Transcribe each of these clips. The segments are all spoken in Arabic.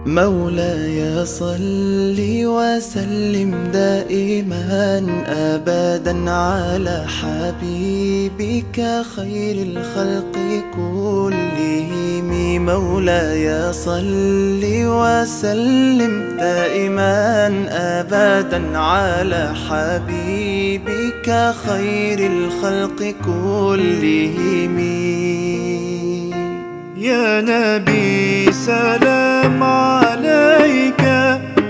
مولاي صل وسلم دائما أبدا على حبيبك خير الخلق كلهم. مولاي صل وسلم دائما أبدا على حبيبك خير الخلق كلهم. يا نبي سلام عليك،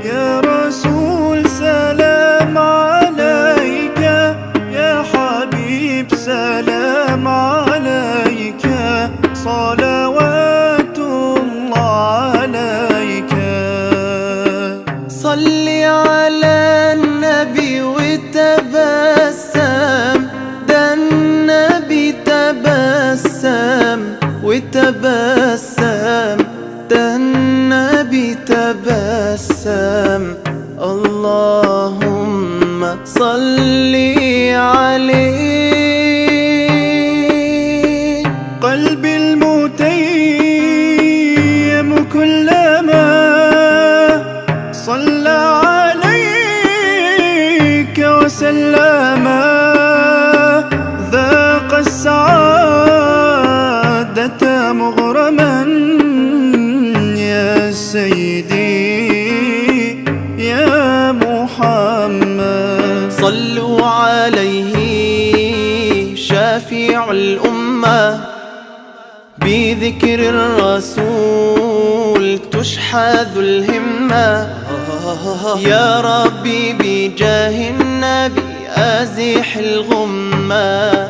يا رسول سلام عليك، يا حبيب سلام عليك، صلوات الله عليك. صل على النبي وتبسم، ده النبي تبسم وتبسم، ده النبي تبسم. اللهم صل عليه. قلبي المتيم كلما صلى عليك وسلم ذاق السعادة مغرما. يا سيدي يا محمد صلوا عليه شافع الأمة، بذكر الرسول تشحذ الهمة. يا ربي بجاه النبي أزح الغمة،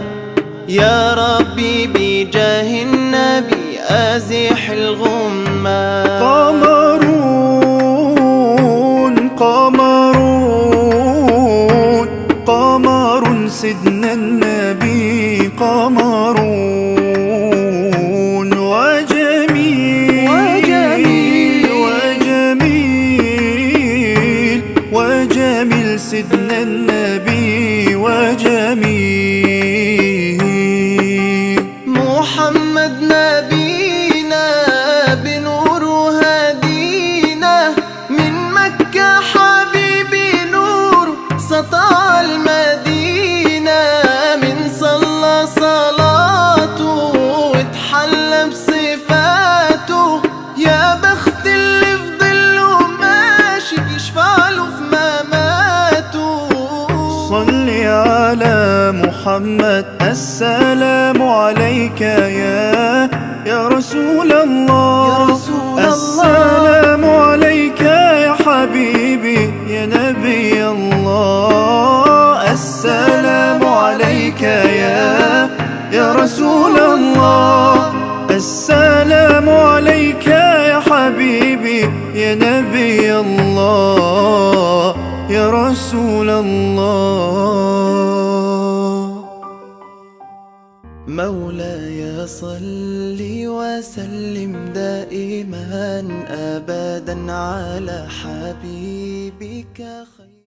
يا ربي بجاه النبي أزح الغمة. قمرون قمرون قمر سيدنا النبي، قمرون وجميل وجميل وجميل وجميل سيدنا النبي وجميل. محمد نبينا بنور هدينا، من مكة حبيبي نور سطع المدينة. من صلى صلاته واتحلى بصفاته، يا بخت اللي في ظله ماشي يشفعله في مماته. صل على محمد السلام عليك يا رسول الله، السلام عليك يا حبيبي يا نبي الله. السلام عليك يا رسول الله، السلام عليك يا حبيبي يا نبي الله يا رسول الله. مولاي صل وسلم دائما أبدا على حبيبك خير